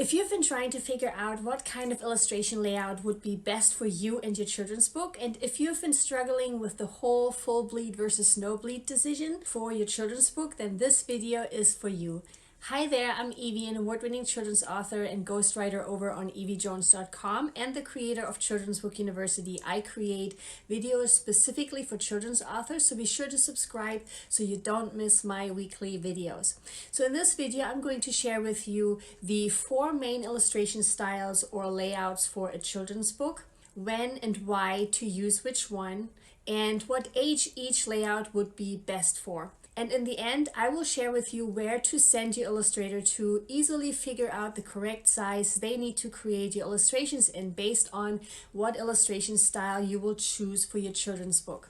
If you've been trying to figure out what kind of illustration layout would be best for you and your children's book, and if you've been struggling with the whole full bleed versus no bleed decision for your children's book, then this video is for you. Hi there, I'm Eevi, an award-winning children's author and ghostwriter over on eevijones.com and the creator of Children's Book University. I create videos specifically for children's authors, so be sure to subscribe so you don't miss my weekly videos. So in this video, I'm going to share with you the 4 main illustration styles or layouts for a children's book, when and why to use which one, and what age each layout would be best for. And in the end, I will share with you where to send your illustrator to easily figure out the correct size they need to create your illustrations in based on what illustration style you will choose for your children's book.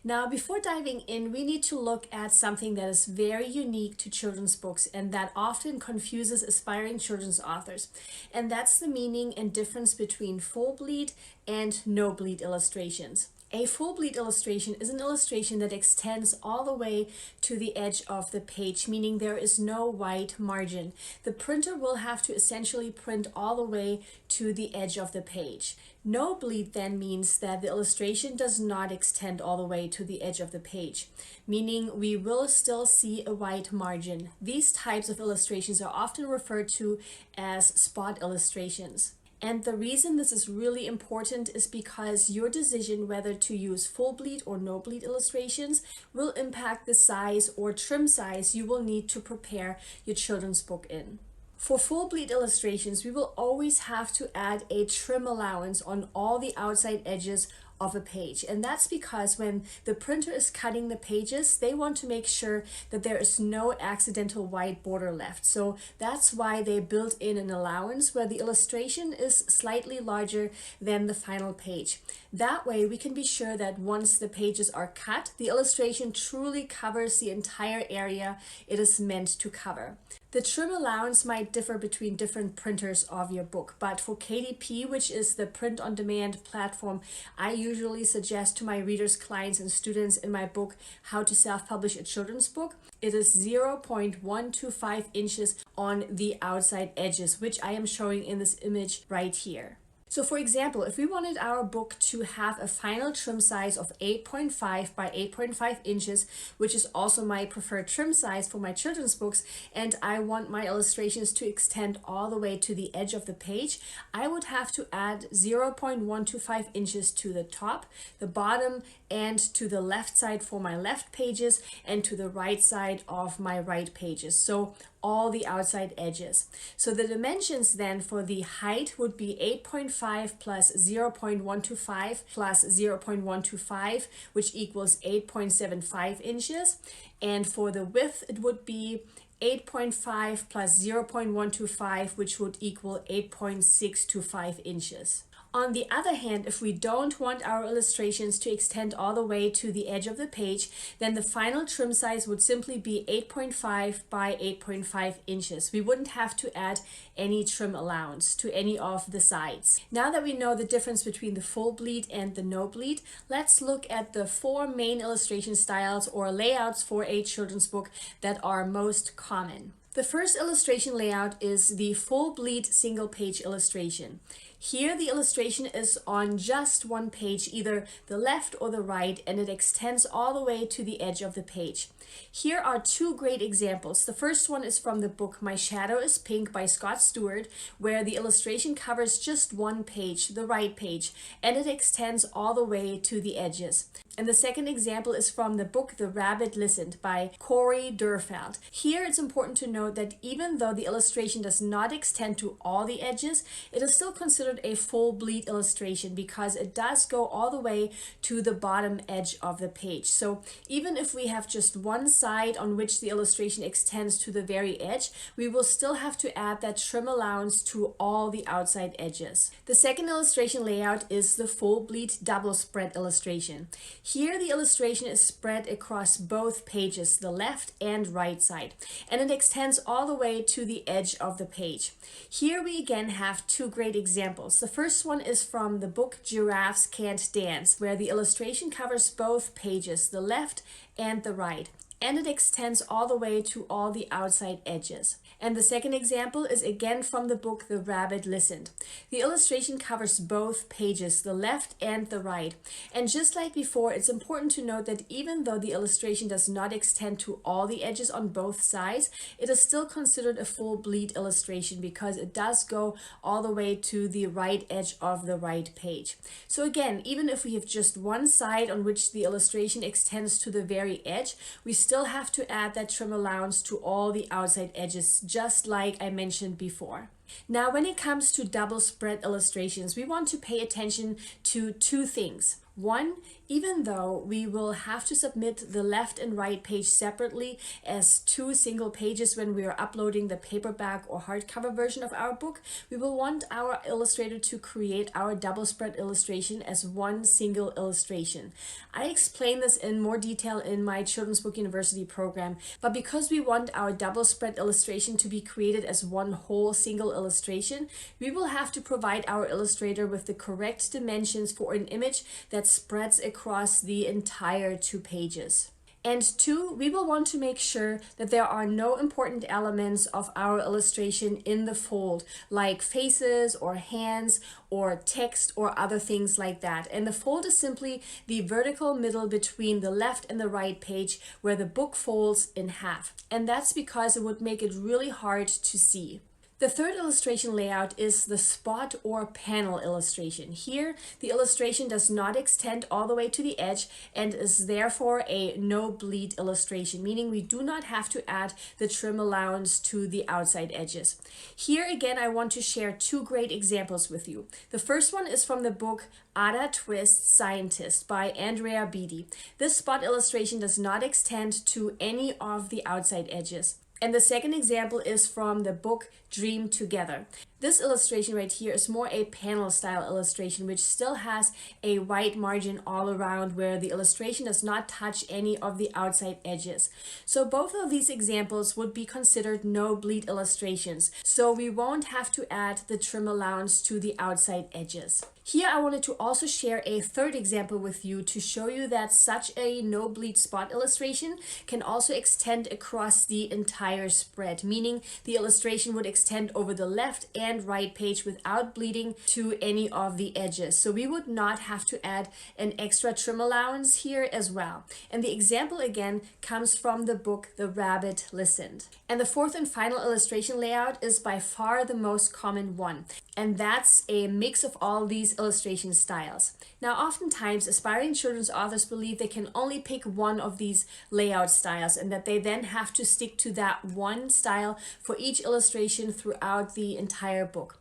Now, before diving in, we need to look at something that is very unique to children's books and that often confuses aspiring children's authors. And that's the meaning and difference between full bleed and no bleed illustrations. A full bleed illustration is an illustration that extends all the way to the edge of the page, meaning there is no white margin. The printer will have to essentially print all the way to the edge of the page. No bleed then means that the illustration does not extend all the way to the edge of the page, meaning we will still see a white margin. These types of illustrations are often referred to as spot illustrations. And the reason this is really important is because your decision whether to use full bleed or no bleed illustrations will impact the size or trim size you will need to prepare your children's book in. For full bleed illustrations, we will always have to add a trim allowance on all the outside edges of a page, and that's because when the printer is cutting the pages, they want to make sure that there is no accidental white border left. So that's why they built in an allowance where the illustration is slightly larger than the final page. That way we can be sure that once the pages are cut, the illustration truly covers the entire area it is meant to cover. The trim allowance might differ between different printers of your book, but for KDP, which is the print-on-demand platform I usually suggest to my readers, clients, and students in my book, How to Self-Publish a Children's Book, it is 0.125 inches on the outside edges, which I am showing in this image right here. So for example, if we wanted our book to have a final trim size of 8.5 by 8.5 inches, which is also my preferred trim size for my children's books, and I want my illustrations to extend all the way to the edge of the page, I would have to add 0.125 inches to the top, the bottom, and to the left side for my left pages, and to the right side of my right pages. So all the outside edges. So the dimensions then for the height would be 8.5 plus 0.125 plus 0.125, which equals 8.75 inches. And for the width, it would be 8.5 plus 0.125, which would equal 8.625 inches. On the other hand, if we don't want our illustrations to extend all the way to the edge of the page, then the final trim size would simply be 8.5 by 8.5 inches. We wouldn't have to add any trim allowance to any of the sides. Now that we know the difference between the full bleed and the no bleed, let's look at the 4 main illustration styles or layouts for a children's book that are most common. The first illustration layout is the full bleed single page illustration. Here the illustration is on just one page, either the left or the right, and it extends all the way to the edge of the page. Here are 2 great examples. The first one is from the book My Shadow is Pink by Scott Stewart, where the illustration covers just one page, the right page, and it extends all the way to the edges. And the second example is from the book The Rabbit Listened by Corey Durfeld. Here it's important to note that even though the illustration does not extend to all the edges, it is still considered a full bleed illustration because it does go all the way to the bottom edge of the page. So even if we have just one side on which the illustration extends to the very edge, we will still have to add that trim allowance to all the outside edges. The second illustration layout is the full bleed double spread illustration. Here the illustration is spread across both pages, the left and right side, and it extends all the way to the edge of the page. Here we again have 2 great examples. The first one is from the book Giraffes Can't Dance, where the illustration covers both pages, the left and the right, and it extends all the way to all the outside edges. And the second example is again from the book The Rabbit Listened. The illustration covers both pages, the left and the right. And just like before, it's important to note that even though the illustration does not extend to all the edges on both sides, it is still considered a full bleed illustration because it does go all the way to the right edge of the right page. So again, even if we have just one side on which the illustration extends to the very edge, we still have to add that trim allowance to all the outside edges, just like I mentioned before. Now, when it comes to double spread illustrations, we want to pay attention to two things. One, even though we will have to submit the left and right page separately as two single pages when we are uploading the paperback or hardcover version of our book, we will want our illustrator to create our double spread illustration as one single illustration. I explain this in more detail in my Children's Book University program, but because we want our double spread illustration to be created as one whole single illustration, we will have to provide our illustrator with the correct dimensions for an image that spreads across the entire 2 pages. And 2, we will want to make sure that there are no important elements of our illustration in the fold, like faces or hands or text or other things like that. And the fold is simply the vertical middle between the left and the right page where the book folds in half. And that's because it would make it really hard to see. The third illustration layout is the spot or panel illustration. Here, the illustration does not extend all the way to the edge and is therefore a no bleed illustration, meaning we do not have to add the trim allowance to the outside edges. Here again, I want to share 2 great examples with you. The first one is from the book Ada Twist Scientist by Andrea Beatty. This spot illustration does not extend to any of the outside edges. And the second example is from the book Dream Together. This illustration right here is more a panel style illustration, which still has a white margin all around where the illustration does not touch any of the outside edges. So both of these examples would be considered no bleed illustrations. So we won't have to add the trim allowance to the outside edges. Here I wanted to also share a third example with you to show you that such a no bleed spot illustration can also extend across the entire spread, meaning the illustration would extend over the left and right page without bleeding to any of the edges. So we would not have to add an extra trim allowance here as well. And the example again comes from the book The Rabbit Listened. And the fourth and final illustration layout is by far the most common one. And that's a mix of all these illustration styles. Now, oftentimes aspiring children's authors believe they can only pick one of these layout styles and that they then have to stick to that one style for each illustration throughout the entire book.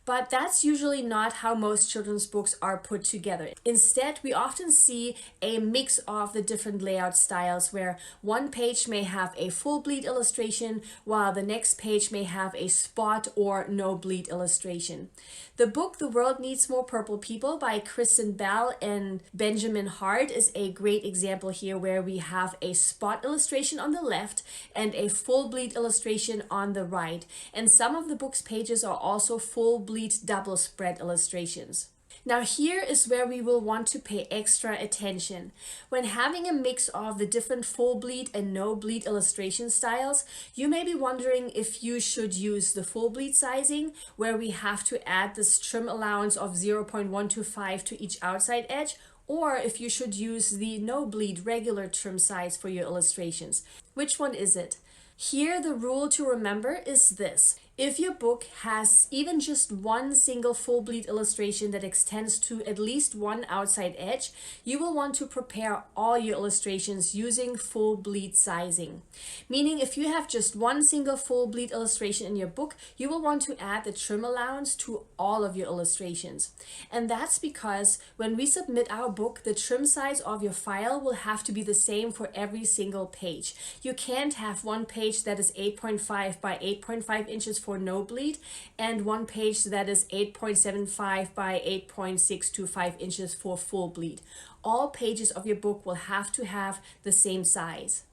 But that's usually not how most children's books are put together. Instead, we often see a mix of the different layout styles where one page may have a full bleed illustration while the next page may have a spot or no bleed illustration. The book The World Needs More Purple People by Kristen Bell and Benjamin Hart is a great example here where we have a spot illustration on the left and a full bleed illustration on the right. And some of the book's pages are also full bleed double spread illustrations. Now here is where we will want to pay extra attention. When having a mix of the different full bleed and no bleed illustration styles, you may be wondering if you should use the full bleed sizing, where we have to add this trim allowance of 0.125 to each outside edge, or if you should use the no bleed regular trim size for your illustrations. Which one is it? Here the rule to remember is this. If your book has even just one single full bleed illustration that extends to at least one outside edge, you will want to prepare all your illustrations using full bleed sizing. Meaning if you have just one single full bleed illustration in your book, you will want to add the trim allowance to all of your illustrations. And that's because when we submit our book, the trim size of your file will have to be the same for every single page. You can't have one page that is 8.5 by 8.5 inches for no bleed and one page that is 8.75 by 8.625 inches for full bleed. All pages of your book will have to have the same size.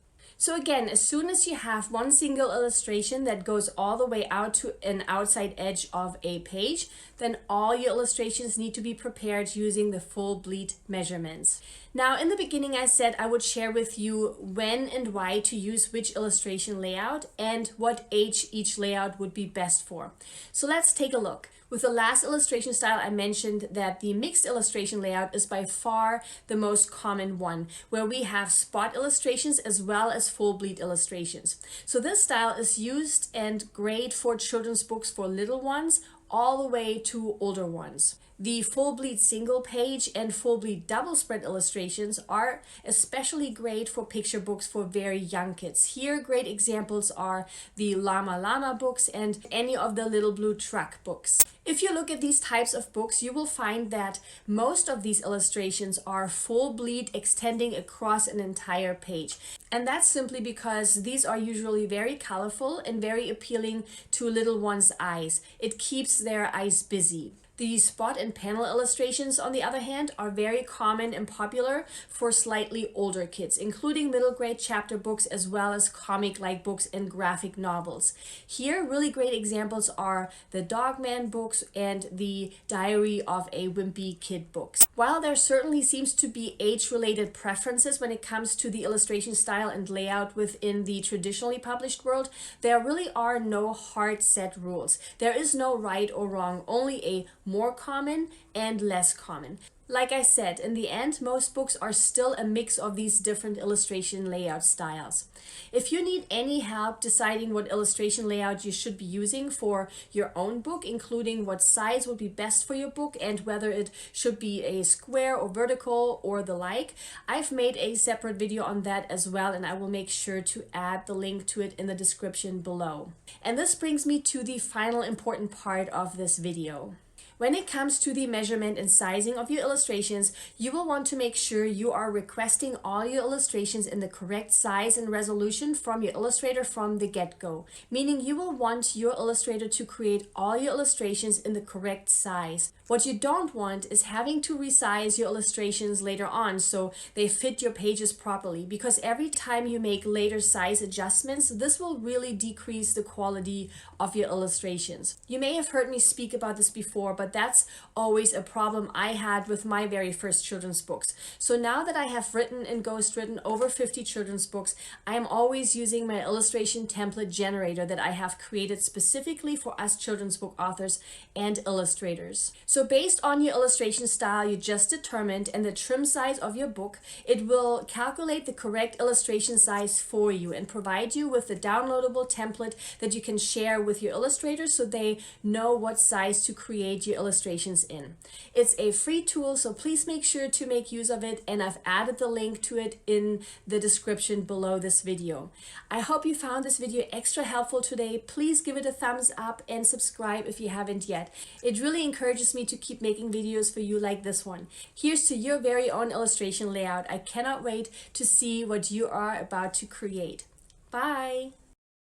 So again, as soon as you have one single illustration that goes all the way out to an outside edge of a page, then all your illustrations need to be prepared using the full bleed measurements. Now, in the beginning, I said I would share with you when and why to use which illustration layout and what age each layout would be best for. So let's take a look. With the last illustration style, I mentioned that the mixed illustration layout is by far the most common one, where we have spot illustrations as well as full bleed illustrations. So this style is used and great for children's books for little ones all the way to older ones. The full bleed single page and full bleed double spread illustrations are especially great for picture books for very young kids. Here, great examples are the Llama Llama books and any of the Little Blue Truck books. If you look at these types of books, you will find that most of these illustrations are full bleed extending across an entire page. And that's simply because these are usually very colorful and very appealing to little ones' eyes. It keeps their eyes busy. The spot and panel illustrations, on the other hand, are very common and popular for slightly older kids, including middle grade chapter books as well as comic-like books and graphic novels. Here, really great examples are the Dogman books and the Diary of a Wimpy Kid books. While there certainly seems to be age-related preferences when it comes to the illustration style and layout within the traditionally published world, there really are no hard set rules. There is no right or wrong, only a more common and less common. Like I said, in the end, most books are still a mix of these different illustration layout styles. If you need any help deciding what illustration layout you should be using for your own book, including what size would be best for your book and whether it should be a square or vertical or the like, I've made a separate video on that as well, and I will make sure to add the link to it in the description below. And this brings me to the final important part of this video. When it comes to the measurement and sizing of your illustrations, you will want to make sure you are requesting all your illustrations in the correct size and resolution from your illustrator from the get-go. Meaning you will want your illustrator to create all your illustrations in the correct size. What you don't want is having to resize your illustrations later on so they fit your pages properly, because every time you make later size adjustments, this will really decrease the quality of your illustrations. You may have heard me speak about this before, but that's always a problem I had with my very first children's books. So now that I have written and ghostwritten over 50 children's books, I am always using my illustration template generator that I have created specifically for us children's book authors and illustrators. So based on your illustration style you just determined and the trim size of your book, it will calculate the correct illustration size for you and provide you with the downloadable template that you can share with your illustrators so they know what size to create your illustrations in. It's a free tool, so please make sure to make use of it, and I've added the link to it in the description below this video. I hope you found this video extra helpful today. Please give it a thumbs up and subscribe if you haven't yet. It really encourages me to keep making videos for you like this one. Here's to your very own illustration layout. I cannot wait to see what you are about to create. Bye!